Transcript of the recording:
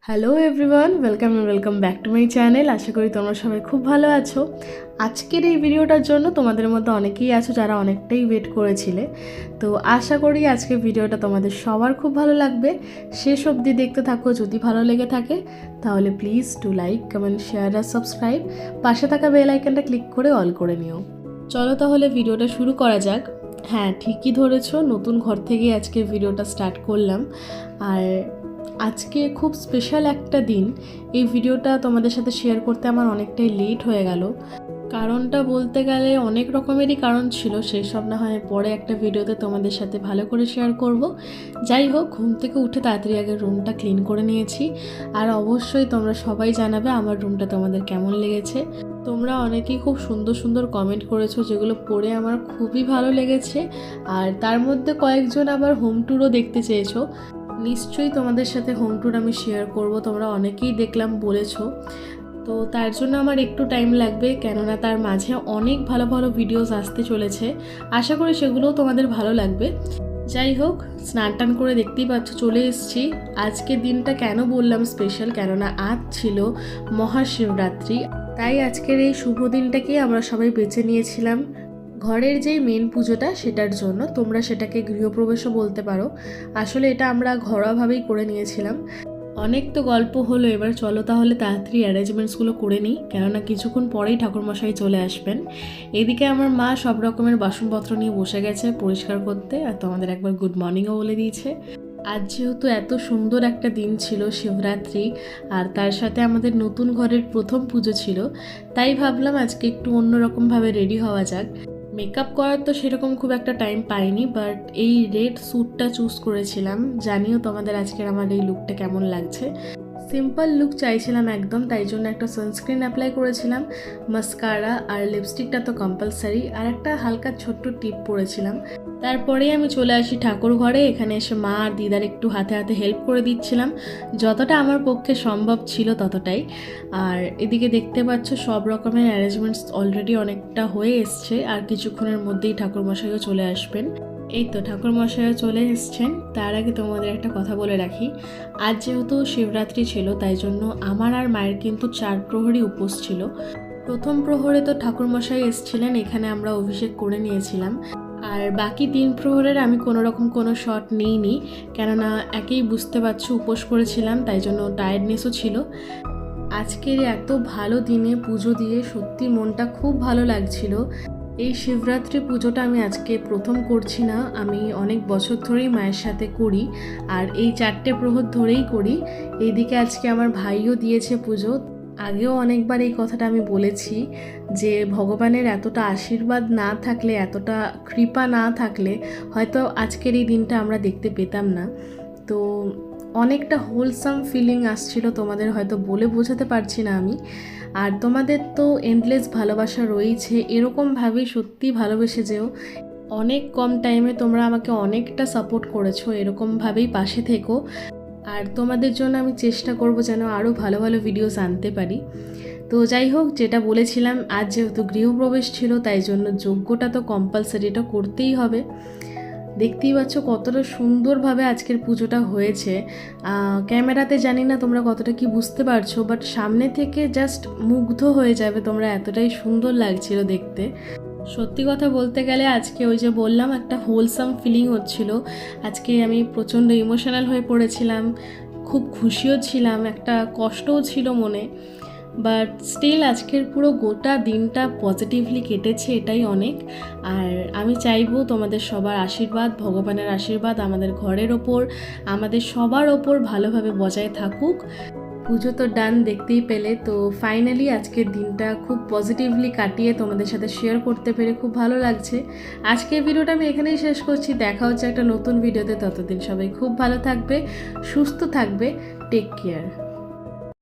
Hello everyone, welcome back to my channel. আশা করি তোমরা সবাই খুব ভালো আছো। আজকের এই ভিডিওটার জন্য তোমাদের মধ্যে অনেকেই আছো যারা অনেকটাই ওয়েট করেছিলে। তো আশা করি আজকের ভিডিওটা তোমাদের সবার খুব ভালো লাগবে। শেষ অবধি দেখতে থাকো। যদি ভালো লেগে থাকে তাহলে please to like, comment, share আর সাবস্ক্রাইব। পাশে থাকা বেল আইকনটা ক্লিক করে অল করে নিও। চলো তাহলে ভিডিওটা শুরু করা যাক। হ্যাঁ, ঠিকই ধরেছো, নতুন ঘর থেকেই আজকে ভিডিওটা স্টার্ট করলাম। আর আজকে খুব স্পেশাল একটা দিন। এই ভিডিওটা তোমাদের সাথে শেয়ার করতে আমার অনেকটাই লেট হয়ে গেল। কারণটা বলতে গেলে অনেক রকমেরই কারণ ছিল, সেই সব না হয় পরে একটা ভিডিওতে তোমাদের সাথে ভালো করে শেয়ার করব। যাই হোক, ঘুম থেকে উঠে তাড়াতাড়ি আগে রুমটা ক্লিন করে নিয়েছি। আর অবশ্যই তোমরা সবাই জানাবে আমার রুমটা তোমাদের কেমন লেগেছে। তোমরা অনেকেই খুব সুন্দর সুন্দর কমেন্ট করেছো, যেগুলো পড়ে আমার খুবই ভালো লেগেছে। আর তার মধ্যে কয়েকজন আবার হোম ট্যুরও দেখতে চেয়েছো। নিশ্চয়ই তোমাদের সাথে হোম ট্যুর আমি শেয়ার করব, তোমরা অনেকেই দেখলাম বলেছো। তো তার জন্য আমার একটু টাইম লাগবে, কেননা তার মাঝে অনেক ভালো ভালো ভিডিওস আসতে চলেছে। আশা করি সেগুলোও তোমাদের ভালো লাগবে। যাই হোক, স্নান টান করে দেখতেই পাচ্ছ চলে এসেছি। আজকের দিনটা কেন বললাম স্পেশাল, কেননা আজ ছিল মহাশিবরাত্রি। তাই আজকের এই শুভ দিনটাকে আমরা সবাই বেছে নিয়েছিলাম ঘরের যেই মেন পুজোটা সেটার জন্য। তোমরা সেটাকে গৃহপ্রবেশও বলতে পারো। আসলে এটা আমরা ঘরোয়াভাবেই করে নিয়েছিলাম। অনেক তো গল্প হলো, এবার চলো তাহলে তাড়াতাড়ি অ্যারেঞ্জমেন্টসগুলো করে নিই, কেননা কিছুক্ষণ পরেই ঠাকুরমশাই চলে আসবেন। এদিকে আমার মা সব রকমের বাসনপত্র নিয়ে বসে গেছে পরিষ্কার করতে, আর তোমাদের একবার গুড মর্নিংও বলে দিয়েছে। আজ যেহেতু এত সুন্দর একটা দিন ছিল, শিবরাত্রি, আর তার সাথে আমাদের নতুন ঘরের প্রথম পুজো ছিল, তাই ভাবলাম আজকে একটু অন্যরকমভাবে রেডি হওয়া যাক। মেকআপ করার তো সেরকম খুব একটা টাইম পাইনি, বাট এই রেড স্যুটটা চুজ করেছিলাম। জানিও তোমাদের আজকের আমার এই লুকটা কেমন লাগছে। সিম্পল লুক চাইছিলাম একদম, তাই জন্য একটা সানস্ক্রিন অ্যাপ্লাই করেছিলাম, মাস্কারা আর লিপস্টিকটা তো কম্পালসারি, আর একটা হালকা ছোট্ট টিপ পরেছিলাম। তারপরেই আমি চলে আসি ঠাকুর ঘরে। এখানে এসে মা আর দিদার একটু হাতে হাতে হেল্প করে দিচ্ছিলাম, যতটা আমার পক্ষে সম্ভব ছিল ততটাই। আর এদিকে দেখতে পাচ্ছ সব রকমের অ্যারেঞ্জমেন্টস অলরেডি অনেকটা হয়ে এসছে, আর কিছুক্ষণের মধ্যেই ঠাকুরমশাইও চলে আসবেন। এই তো ঠাকুরমশাইও চলে এসছেন। তার আগে তোমাদের একটা কথা বলে রাখি, আজ যেহেতু শিবরাত্রি ছিল তাই জন্য আমার আর মায়ের কিন্তু 4 প্রহরী উপোস ছিল। প্রথম প্রহরে তো ঠাকুরমশাই এসছিলেন, এখানে আমরা অভিষেক করে নিয়েছিলাম। আর বাকি 3 প্রহরের আমি কোনো শট নিইনি, কেননা একেই বুঝতে পারছো উপোস করেছিলাম, তাই জন্য টায়ার্ডনেসও ছিল। আজকের এত ভালো দিনে পুজো দিয়ে সত্যি মনটা খুব ভালো লাগছিল। এই শিবরাত্রি পুজোটা আমি আজকে প্রথম করছি না, আমি অনেক বছর ধরেই মায়ের সাথে করি, আর এই 4টে প্রহর ধরেই করি। এইদিকে আজকে আমার ভাইও দিয়েছে পুজো। আগেও অনেকবার এই কথাটা আমি বলেছি যে ভগবানের এতটা আশীর্বাদ না থাকলে, এতটা কৃপা না থাকলে হয়তো আজকের এই দিনটা আমরা দেখতে পেতাম না। তো অনেকটা হোলসাম ফিলিং আসছিল, তোমাদের হয়তো বলে বোঝাতে পারছি না আমি। আর তোমাদের তো এন্ডলেস ভালোবাসা রয়েছে, এরকমভাবেই সত্যি ভালোবেসে যেও। অনেক কম টাইমে তোমরা আমাকে অনেকটা সাপোর্ট করেছো, এরকমভাবেই পাশে থেকো। আর তোমাদের জন্য আমি চেষ্টা করব যেন আরও ভালো ভালো ভিডিওস আনতে পারি। তো যাই হোক, যেটা বলেছিলাম, আজ যেহেতু গৃহপ্রবেশ ছিল তাই জন্য যজ্ঞটা তো কম্পালসারি, এটা করতেই হবে। দেখতেই পাচ্ছ কতটা সুন্দরভাবে আজকের পুজোটা হয়েছে। ক্যামেরাতে জানি না তোমরা কতটা কি বুঝতে পারছো, বাট সামনে থেকে জাস্ট মুগ্ধ হয়ে যাবে তোমরা, এতটাই সুন্দর লাগছিল দেখতে। সত্যি কথা বলতে গেলে আজকে ওই যে বললাম একটা হোলসাম ফিলিং হচ্ছিল। আজকে আমি প্রচণ্ড ইমোশনাল হয়ে পড়েছিলাম, খুব খুশিও ছিলাম, একটা কষ্টও ছিল মনে, বাট স্টিল আজকের পুরো গোটা দিনটা পজিটিভলি কেটেছে, এটাই অনেক। আর আমি চাইবো তোমাদের সবার আশীর্বাদ, ভগবানের আশীর্বাদ আমাদের ঘরের ওপর, আমাদের সবার ওপর ভালোভাবে বজায় থাকুক। পুজো তো ডান, দেখতেই পেলে। তো ফাইনালি আজকের দিনটা খুব পজিটিভলি কাটিয়ে তোমাদের সাথে শেয়ার করতে পেরে খুব ভালো লাগছে। আজকের ভিডিওটা আমি এখানেই শেষ করছি। দেখা হচ্ছে একটা নতুন ভিডিওতে, ততদিন সবাই খুব ভালো থাকবে, সুস্থ থাকবে। Take care.